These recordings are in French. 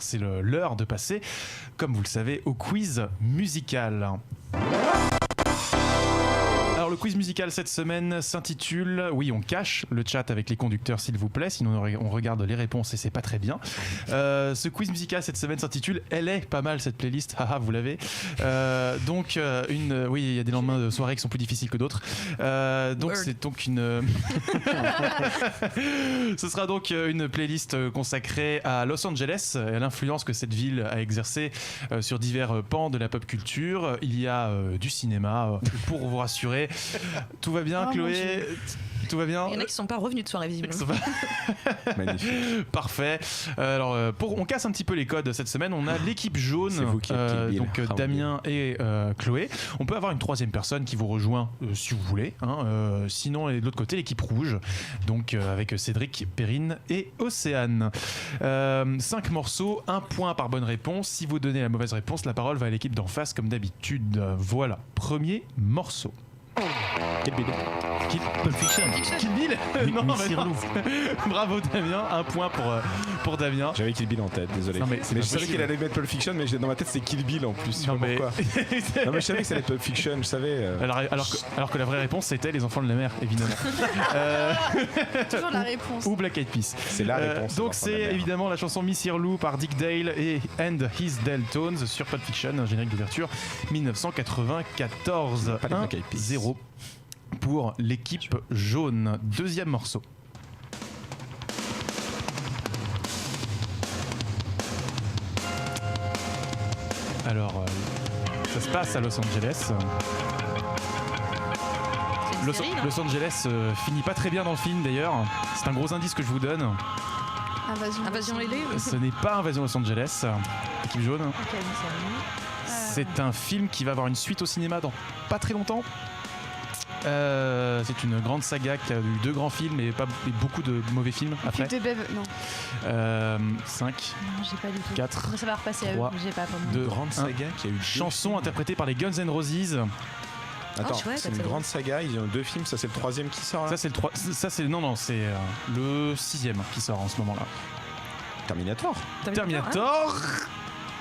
C'est l'heure de passer, comme vous le savez, au quiz musical. Alors le quiz musical cette semaine s'intitule, oui on cache le chat avec les conducteurs s'il vous plaît, sinon on regarde les réponses et c'est pas très bien. Ce quiz musical cette semaine s'intitule, elle est pas mal cette playlist, haha vous l'avez. Oui il y a des lendemains de soirée qui sont plus difficiles que d'autres. C'est donc une... Ce sera donc une playlist consacrée à Los Angeles et à l'influence que cette ville a exercée sur divers pans de la pop culture. Il y a du cinéma pour vous rassurer. Tout va bien, Chloé? Tout va bien? Il y en a qui sont pas revenus de soirée visiblement. Magnifique. Parfait. On casse un petit peu les codes cette semaine. On a l'équipe jaune, c'est vous qui donc Damien et Chloé. On peut avoir une troisième personne qui vous rejoint si vous voulez. Sinon, de l'autre côté, l'équipe rouge, donc avec Cédric, Perrine et Océane. 5 morceaux, 1 point par bonne réponse. Si vous donnez la mauvaise réponse, la parole va à l'équipe d'en face comme d'habitude. Voilà, premier morceau. Kill Bill. Pulp Fiction. Kill Bill. Non, bravo Damien, 1 point pour Damien. J'avais Kill Bill en tête, désolé. Non, mais je savais qu'il allait mettre Pulp Fiction, mais dans ma tête c'était Kill Bill en plus. Non mais... pourquoi. Non mais je savais que ça allait être Pulp Fiction, je savais. Alors que la vraie réponse c'était Les Enfants de la Mer, évidemment. Toujours la réponse. Ou Black Eyed Peas. C'est la réponse. Donc c'est évidemment la chanson Miss Irlou par Dick Dale et And His Deltones sur Pulp Fiction, un générique d'ouverture 1994. 1-0 pour l'équipe jaune. Deuxième morceau. Alors, ça se passe à Los Angeles. Los Angeles finit pas très bien dans le film d'ailleurs. C'est un gros indice que je vous donne. Invasion LA. Ce n'est pas Invasion Los Angeles. Équipe jaune. Okay, c'est un film qui va avoir une suite au cinéma dans pas très longtemps. C'est une grande saga qui a eu 2 grands films et beaucoup de mauvais films après. 5. Non, j'ai pas du tout. 4. Mais ça va repasser à eux. J'ai pas vraiment. 2. Grande saga qui a eu chanson interprétée par les Guns N' Roses. Attends, c'est une grande saga, ils ont 2 films, ça c'est le 3e qui sort là. Ça c'est le 3. Ça c'est c'est le 6e qui sort en ce moment-là. Terminator.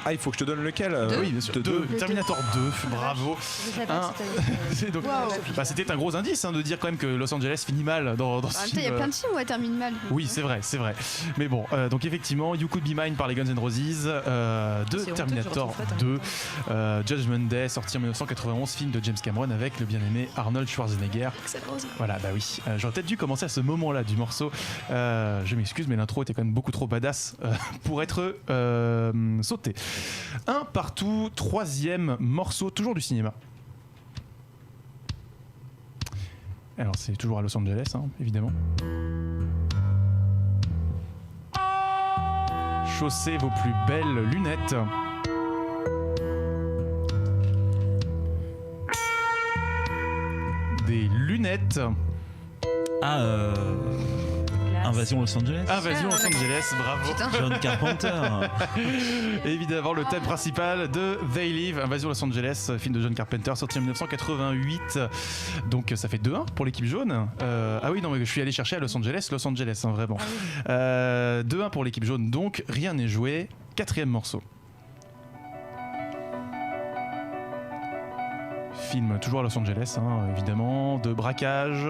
Ah, il faut que je te donne lequel? Oui, bien sûr. 2. Terminator 2, bravo. Je sais pas C'était un gros indice de dire quand même que Los Angeles finit mal dans ce film. Il y a plein de films où elle termine mal. Oui, c'est vrai. Mais bon, donc effectivement, You Could Be Mine par les Guns N' Roses, Terminator 2, Judgment Day, sorti en 1991, film de James Cameron avec le bien-aimé Arnold Schwarzenegger. Voilà, bah oui. J'aurais peut-être dû commencer à ce moment-là du morceau. Je m'excuse, mais l'intro était quand même beaucoup trop badass pour être sauté. 1 partout, 3e morceau, toujours du cinéma. Alors c'est toujours à Los Angeles, évidemment. Chaussez vos plus belles lunettes. Des lunettes. Invasion Los Angeles. Invasion Los Angeles, bravo. John Carpenter. Évidemment, le thème principal de They Live, Invasion Los Angeles, film de John Carpenter, sorti en 1988. Donc ça fait 2-1 pour l'équipe jaune. Ah oui, non, mais je suis allé chercher à Los Angeles, vraiment. 2-1 pour l'équipe jaune, donc rien n'est joué. 4e morceau. Film toujours à Los Angeles, évidemment, de braquage.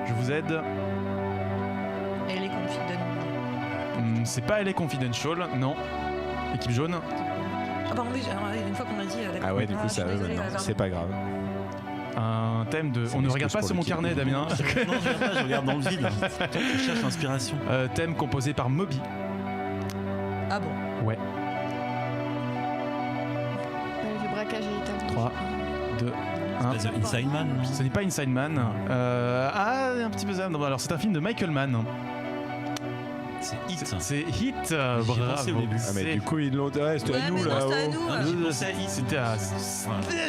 Je vous aide. LA Confidential. C'est pas LA Confidential, non. Équipe jaune. Ah pardon, oui, une fois qu'on a dit... Ah ouais, du coup ça c'est pas grave. Un thème de... On ne regarde pas sur mon carnet, Damien. Non, je regarde pas, je regarde dans le vide. Je cherche l'inspiration. Thème composé par Moby. Ah bon? Ouais. Le braquage est 3, 2, 1. Inside Man. Ce n'est pas Inside Man. Un petit peu ça. Non, alors c'est un film de Michael Mann. C'est Hit. C'est Hit. Bravo. Ah mais du coup ils l'ont... Ouais, c'était à nous là. C'était à...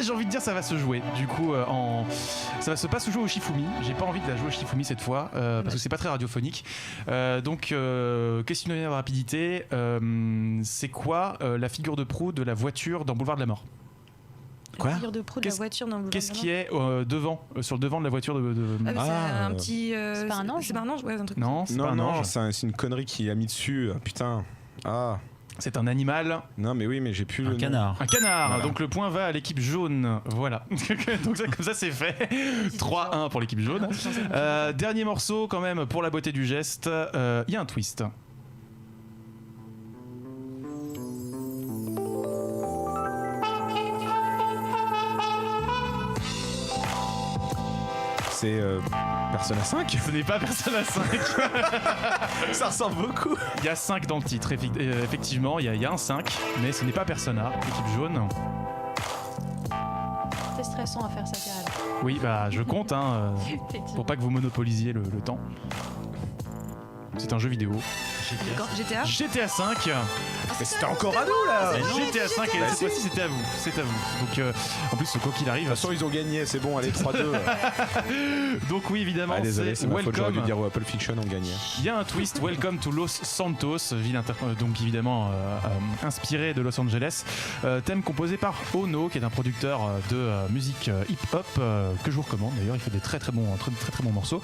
J'ai envie de dire ça va se jouer. Du coup, ça va pas se jouer au Shifumi. J'ai pas envie de la jouer au Shifumi cette fois parce que c'est pas très radiophonique. Donc, question de rapidité. C'est quoi la figure de proue de la voiture dans Boulevard de la Mort? Quoi? La figure de proue de la voiture dans le Qu'est-ce qui est devant, sur le devant de la voiture de... c'est un petit... c'est pas un ange? C'est pas un ange, ouais, un truc. Non, c'est pas un ange. C'est une connerie qu'il a mis dessus. Putain. Ah. C'est un animal. Non, mais oui, mais j'ai plus le nom. Canard. Un canard. Voilà. Donc le point va à l'équipe jaune. Voilà. Donc comme ça c'est fait. 3-1 pour l'équipe jaune. Dernier morceau quand même pour la beauté du geste. Il y a un twist. C'est Persona 5. Ce n'est pas Persona 5. Ça ressemble beaucoup. Il y a 5 dans le titre. Effectivement, il y a un 5. Mais ce n'est pas Persona. L'équipe jaune. C'est stressant à faire ça, Karel. Oui, bah je compte pour pas que vous monopolisiez le temps. C'est un jeu vidéo. GTA GTA 5. Mais c'était encore à nous là. GTA 5 et cette fois-ci c'était à vous. C'est à vous. Donc en plus quoi qu'il arrive. De toute façon ils ont gagné, c'est bon, allez 3-2. Donc oui évidemment. Désolé, c'est ma faute, j'aurais dû Welcome. dire Apple Fiction ont gagné. Il y a un twist. Welcome to Los Santos, ville donc évidemment inspirée de Los Angeles. Thème composé par Ono, qui est un producteur de musique hip-hop que je vous recommande. D'ailleurs, il fait des très très bons morceaux.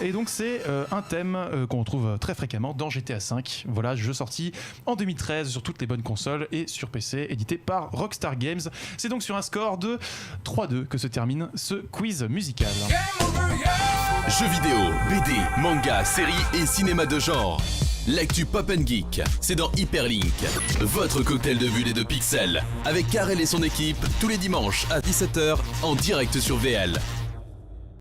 Et donc c'est un thème qu'on retrouve très fréquemment dans GTA 5. Voilà, jeu sorti en 2013 sur toutes les bonnes consoles et sur PC, édité par Rockstar Games. C'est donc sur un score de 3-2 que se termine ce quiz musical. Jeux vidéo, BD, manga, séries et cinéma de genre. L'actu Pop & Geek, c'est dans Hyperlink, votre cocktail de bulles et de pixels, avec Karel et son équipe, tous les dimanches à 17h, en direct sur VL.